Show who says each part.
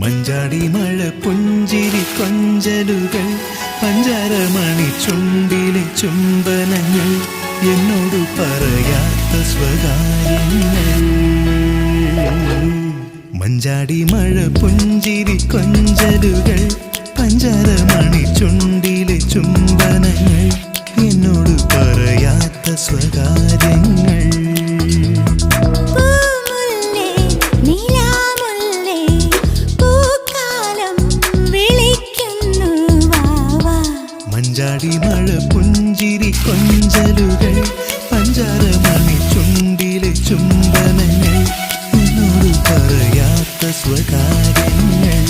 Speaker 1: മഞ്ചാടി മഴ പുഞ്ചിരി കൊഞ്ചലുകൾ പഞ്ചാരമണി ചുണ്ടിലെ ചുംബനങ്ങൾ എന്നോട് പറയാത്ത സ്വകാര്യങ്ങൾ. മഞ്ചാടി മഴ പുഞ്ചിരി കൊഞ്ചലുകൾ പഞ്ചാരമണി ചുണ്ടിലെ ചുംബനങ്ങൾ എന്നോട് പറയാത്ത സ്വകാര്യങ്ങൾ. മഞ്ചാടി മഴ പുഞ്ചിരി കൊഞ്ചലുകൾ പഞ്ചാരമണി ചുണ്ടിലെ ചുംബനങ്ങൾ എന്നോട് പറയാത്ത സ്വകാര്യങ്ങൾ.